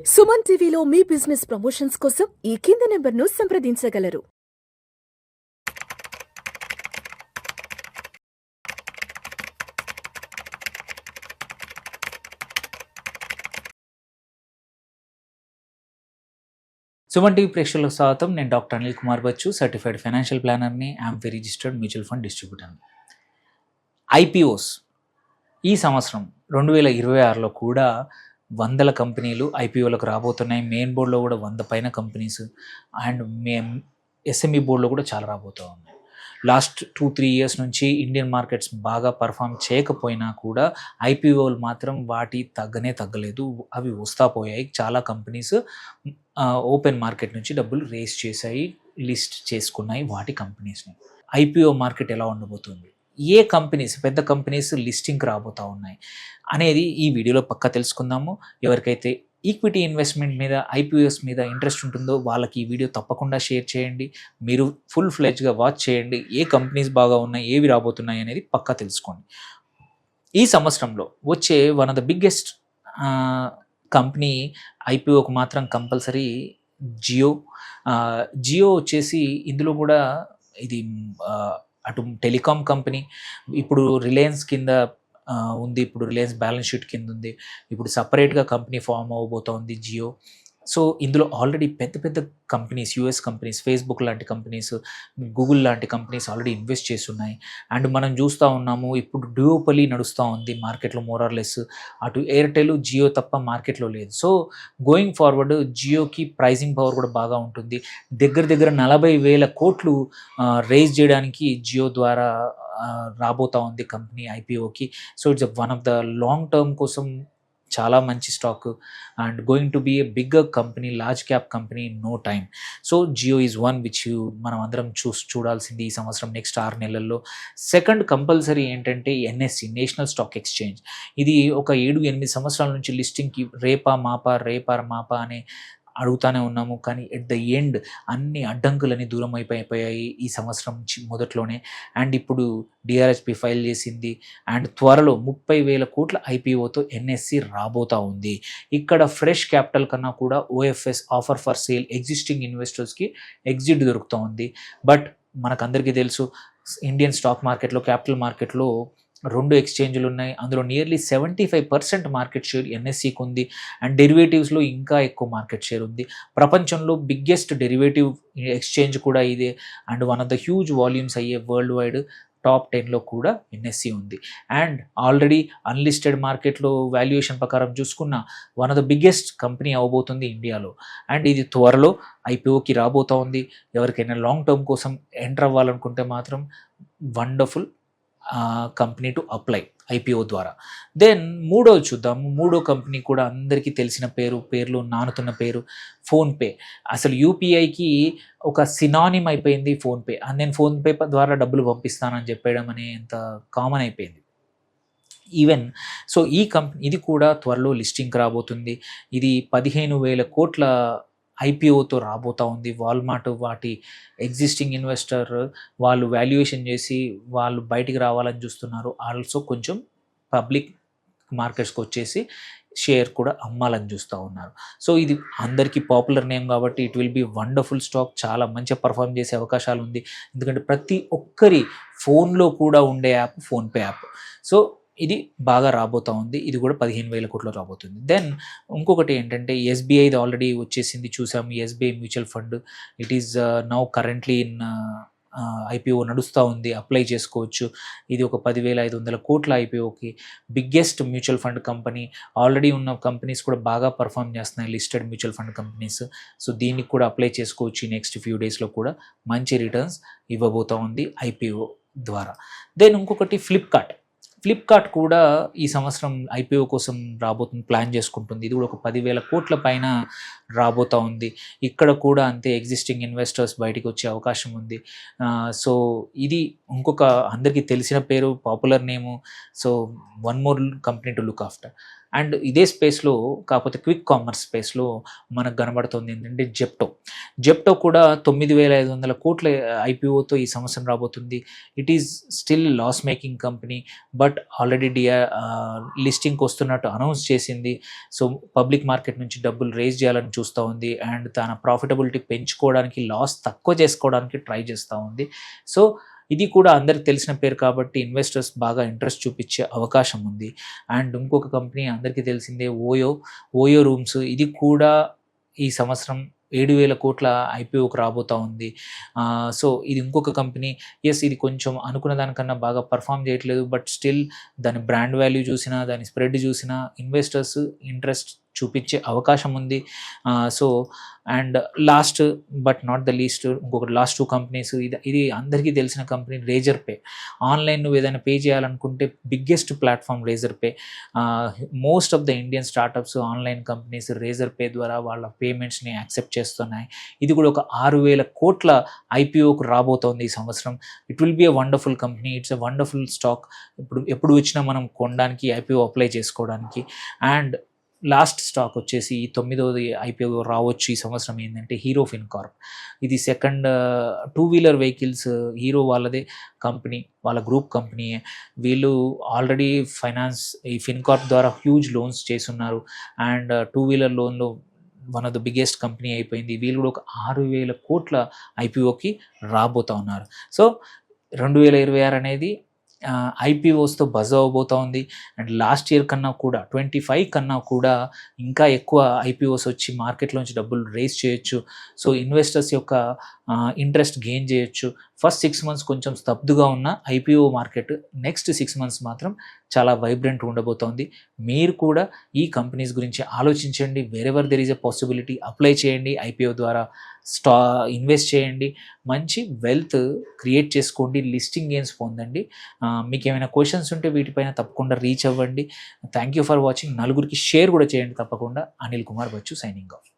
సుమన్ టీవీలో మీ business promotions కోసం ఈ కింది నెంబర్ను సంప్రదించగలరు. సుమన్ టీవీ ప్రేక్షకులకు స్వాగతం. నేను doctor Anil Kumar Bachchu, certified financial ప్లానర్ని, యాంఫీ రిజిస్టర్డ్ మ్యూచువల్ ఫండ్ డిస్ట్రిబ్యూటర్ని. ఐపీఓస్ ఈ సంవత్సరం 2026లో కూడా వందల కంపెనీలు ఐపీఓలకు రాబోతున్నాయి. మెయిన్ బోర్డులో కూడా 100 పైన కంపెనీస్ అండ్ ఎస్ఎంఈ బోర్డులో కూడా చాలా రాబోతూ ఉన్నాయి. లాస్ట్ 2-3 ఇయర్స్ నుంచి ఇండియన్ మార్కెట్స్ బాగా పర్ఫామ్ చేయకపోయినా కూడా ఐపీఓలు మాత్రం వాటి తగ్గలేదు. అవి వస్తా పోయాయి. చాలా కంపెనీస్ ఓపెన్ మార్కెట్ నుంచి డబ్బులు రేస్ చేశాయి, లిస్ట్ చేసుకున్నాయి వాటి కంపెనీస్ని. ఐపీఓ మార్కెట్ ఎలా ఉండబోతుంది, ఏ కంపెనీస్ పెద్ద కంపెనీస్ లిస్టింగ్కి రాబోతూ ఉన్నాయి అనేది ఈ వీడియోలో పక్కా తెలుసుకుందాము. ఎవరికైతే ఈక్విటీ ఇన్వెస్ట్మెంట్ మీద, ఐపీఓస్ మీద ఇంట్రెస్ట్ ఉంటుందో వాళ్ళకి ఈ వీడియో తప్పకుండా షేర్ చేయండి. మీరు ఫుల్ ఫ్లెడ్జ్గా వాచ్ చేయండి. ఏ కంపెనీస్ బాగా ఉన్నాయి, ఏవి రాబోతున్నాయి అనేది పక్కా తెలుసుకోండి. ఈ సంవత్సరంలో వచ్చే one of the biggest company ఐపీఓకి మాత్రం కంపల్సరీ జియో వచ్చేసి ఇందులో కూడా ఇది అటు టెలికాం కంపెనీ, ఇప్పుడు రిలయన్స్ కింద ఉంది, ఇప్పుడు రిలయన్స్ బ్యాలెన్స్ షీట్ కింద ఉంది. ఇప్పుడు సపరేట్గా కంపెనీ ఫామ్ అవ్వబోతోంది జియో. సో ఇందులో ఆల్రెడీ పెద్ద పెద్ద కంపెనీస్, యూఎస్ కంపెనీస్, ఫేస్బుక్ లాంటి కంపెనీస్, గూగుల్ లాంటి కంపెనీస్ ఆల్రెడీ ఇన్వెస్ట్ చేస్తున్నాయి. అండ్ మనం చూస్తూ ఉన్నాము ఇప్పుడు డ్యూయోపలీ నడుస్తూ ఉంది మార్కెట్లో మోరార్లెస్. అటు ఎయిర్టెల్, జియో తప్ప మార్కెట్లో లేదు. సో గోయింగ్ ఫార్వర్డ్ జియోకి ప్రైజింగ్ పవర్ కూడా బాగా ఉంటుంది. దగ్గర 40,000 కోట్లు రేజ్ చేయడానికి జియో ద్వారా రాబోతూ ఉంది కంపెనీ ఐపీఓకి. So it's one of the long term కోసం చాలా మంచి stock and going to be a bigger company, large cap company in no time. So Jio is one which మనం అందరం చూడాల్సింది ఈ సంవత్సరం నెక్స్ట్ 6 నెలల్లో. సెకండ్ కంపల్సరీ ఏంటంటే ఎన్ఎస్సి, నేషనల్ స్టాక్ ఎక్స్చేంజ్. ఇది ఒక 7-8 సంవత్సరాల నుంచి లిస్టింగ్కి రేపా మాపా అనే అడుగుతానే ఉన్నాము. కానీ ఎట్ ద ఎండ్ అన్ని అడ్డంకులని దూరం అయిపోయాయి ఈ సంవత్సరం మొదట్లోనే. అండ్ ఇప్పుడు డిఆర్ఎస్పి ఫైల్ చేసింది అండ్ త్వరలో 30,000 కోట్ల ఐపీఓతో ఎన్ఎస్సి రాబోతూ ఉంది. ఇక్కడ ఫ్రెష్ క్యాపిటల్ కన్నా కూడా OFS, offer for sale, existing ఇన్వెస్టర్స్కి ఎగ్జిట్ దొరుకుతూ ఉంది. బట్ మనకందరికీ తెలుసు ఇండియన్ స్టాక్ మార్కెట్లో, క్యాపిటల్ మార్కెట్లో 2 ఎక్స్చేంజ్లు ఉన్నాయి. అందులో నియర్లీ 75% మార్కెట్ షేర్ ఎన్ఎస్సికి ఉంది. అండ్ డెరివేటివ్స్లో ఇంకా ఎక్కువ మార్కెట్ షేర్ ఉంది. ప్రపంచంలో బిగ్గెస్ట్ డెరివేటివ్ ఎక్స్చేంజ్ కూడా ఇదే. And one of the huge volumes అయ్యే వరల్డ్ వైడ్ టాప్ 10లో కూడా ఎన్ఎస్సి ఉంది. అండ్ ఆల్రెడీ అన్లిస్టెడ్ మార్కెట్లో వాల్యుయేషన్ ప్రకారం చూసుకున్న one of the biggest company అవ్వబోతుంది ఇండియాలో. అండ్ ఇది త్వరలో ఐపీఓకి రాబోతూ ఉంది. ఎవరికైనా లాంగ్ టర్మ్ కోసం ఎంటర్ అవ్వాలనుకుంటే మాత్రం wonderful company to apply IPO ద్వారా. దెన్ మూడోది చూద్దాము. మూడో కంపెనీ కూడా అందరికీ తెలిసిన పేర్లు నానుతున్న పేరు ఫోన్పే. అసలు యూపీఐకి ఒక సినానిమ్ అయిపోయింది ఫోన్పే. అండ్ నేను ఫోన్పే ద్వారా డబ్బులు పంపిస్తానని చెప్పడం అనేంత కామన్ అయిపోయింది ఈవెన్. సో ఈ కంపెనీ ఇది కూడా త్వరలో లిస్టింగ్కి రాబోతుంది. ఇది 15,000 కోట్ల ఐపీఓతో రాబోతూ ఉంది. వాల్మార్ట్ వాటి ఎగ్జిస్టింగ్ ఇన్వెస్టర్ వాళ్ళు వాల్యుయేషన్ చేసి వాళ్ళు బయటికి రావాలని చూస్తున్నారు. ఆల్సో కొంచెం పబ్లిక్ మార్కెట్స్కి వచ్చేసి షేర్ కూడా అమ్మాలని చూస్తూ ఉన్నారు. సో ఇది అందరికీ పాపులర్ నేమ్ కాబట్టి it will be wonderful stock. చాలా మంచిగా పర్ఫామ్ చేసే అవకాశాలు ఉంది. ఎందుకంటే ప్రతి ఒక్కరి ఫోన్లో కూడా ఉండే యాప్ ఫోన్పే యాప్. సో ఇది బాగా రాబోతూ ఉంది. ఇది కూడా 15,000 కోట్లు రాబోతుంది. దెన్ ఇంకొకటి ఏంటంటే ఎస్బీఐది ఆల్రెడీ వచ్చేసింది, చూసాము. SBI mutual fund it is now currently in IPO నడుస్తూ ఉంది. అప్లై చేసుకోవచ్చు. ఇది ఒక 10,500 కోట్ల ఐపీఓకి biggest mutual fund company. Already ఉన్న కంపెనీస్ కూడా బాగా పర్ఫామ్ చేస్తున్నాయి, listed mutual fund companies. So దీనికి కూడా అప్లై చేసుకోవచ్చు. నెక్స్ట్ ఫ్యూ డేస్లో కూడా మంచి రిటర్న్స్ ఇవ్వబోతూ ఉంది ఐపీఓ ద్వారా. దెన్ ఇంకొకటి ఫ్లిప్కార్ట్ కూడా ఈ సంవత్సరం ఐపీఓ కోసం ప్లాన్ చేసుకుంటుంది. ఇది కూడా ఒక 10,000 కోట్ల పైన రాబోతూ ఉంది. ఇక్కడ కూడా అంతే ఎగ్జిస్టింగ్ ఇన్వెస్టర్స్ బయటికి వచ్చే అవకాశం ఉంది. సో ఇది ఇంకొక అందరికీ తెలిసిన పేరు, popular name. So one more company to look after. And ఇదే స్పేస్లో కాకపోతే క్విక్ కామర్స్ స్పేస్లో మనకు కనబడుతుంది ఏంటంటే జెప్టో కూడా 9,500 కోట్ల ఐపీఓతో ఈ సంవత్సరం రాబోతుంది. It is still loss making company, but already లిస్టింగ్కి వస్తున్నట్టు అనౌన్స్ చేసింది. సో పబ్లిక్ మార్కెట్ నుంచి డబ్బులు రేజ్ చేయాలని చూస్తూ ఉంది అండ్ తన ప్రాఫిటబిలిటీ పెంచుకోవడానికి, లాస్ తక్కువ చేసుకోవడానికి ట్రై చేస్తూ ఉంది. సో ఇది కూడా అందరికి తెలిసిన పేరు కాబట్టి ఇన్వెస్టర్స్ బాగా ఇంట్రెస్ట్ చూపించే అవకాశం ఉంది. అండ్ ఇంకొక కంపెనీ అందరికీ తెలిసిందే ఓయో రూమ్స్. ఇది కూడా ఈ సంవత్సరం 7,000 కోట్ల ఐపీఓకి రాబోతూ ఉంది. సో ఇది ఇంకొక కంపెనీ. ఎస్, ఇది కొంచెం అనుకున్న దానికన్నా బాగా పర్ఫామ్ చేయట్లేదు, బట్ స్టిల్ దాని బ్రాండ్ వాల్యూ చూసినా, దాని స్ప్రెడ్ చూసినా ఇన్వెస్టర్స్ ఇంట్రెస్ట్ చూపించే అవకాశం ఉంది. So and last but not the least ఇంకొక లాస్ట్ 2 కంపెనీస్. ఇది అందరికీ తెలిసిన కంపెనీ రేజర్ పే. ఆన్లైన్ నువ్వు ఏదైనా పే చేయాలనుకుంటే biggest platform Razorpay. Most of the Indian startups, online companies Razorpay ద్వారా వాళ్ళ పేమెంట్స్ని యాక్సెప్ట్ చేస్తున్నాయి. ఇది కూడా ఒక 6,000 కోట్ల ఐపీఓకి రాబోతోంది ఈ సంవత్సరం. It will be a wonderful company. It's a wonderful stock. ఎప్పుడు వచ్చినా మనం కొనడానికి, ఐపీఓ అప్లై చేసుకోవడానికి. అండ్ లాస్ట్ స్టాక్ వచ్చేసి 9వ ఐపీఓ రావచ్చు ఈ సంవత్సరం ఏంటంటే హీరో ఫిన్కార్ప్. ఇది సెకండ్ 2-వీలర్ వెహికల్స్ హీరో వాళ్ళదే కంపెనీ, వాళ్ళ గ్రూప్ కంపెనీయే. వీళ్ళు ఆల్రెడీ ఈ ఫిన్కార్ప్ ద్వారా హ్యూజ్ లోన్స్ చేస్తున్నారు అండ్ 2-వీలర్ లోన్లో one of the biggest company అయిపోయింది. వీళ్ళు కూడా ఒక 6,000 కోట్ల ఐపీఓకి రాబోతూ ఉన్నారు. సో 2026 అనేది ఐపీఓస్తో బజ్ అవ్వబోతూ ఉంది. అండ్ లాస్ట్ ఇయర్ కన్నా కూడా 25 కన్నా కూడా ఇంకా ఎక్కువ ఐపీఓస్ వచ్చి మార్కెట్లోంచి డబ్బులు రేస్ చేయొచ్చు. సో ఇన్వెస్టర్స్ యొక్క ఇంట్రెస్ట్ గెయిన్ చేయొచ్చు. ఫస్ట్ 6 మంత్స్ కొంచెం స్తబ్దుగా ఉన్న ఐపీఓ మార్కెట్ నెక్స్ట్ 6 మంత్స్ మాత్రం చాలా వైబ్రెంట్ ఉండబోతోంది. మీరు కూడా ఈ కంపెనీస్ గురించి ఆలోచించండి. Wherever there is a possibility apply చేయండి. ఐపీఓ ద్వారా ఇన్వెస్ట్ చేయండి. మంచి వెల్త్ క్రియేట్ చేసుకోండి. లిస్టింగ్ గెయిన్స్ పొందండి. మీకు ఏమైనా క్వశ్చన్స్ ఉంటే వీటిపైన తప్పకుండా రీచ్ అవ్వండి. Thank you for watching. నలుగురికి షేర్ కూడా చేయండి తప్పకుండా. Anil Kumar Bachchu signing of.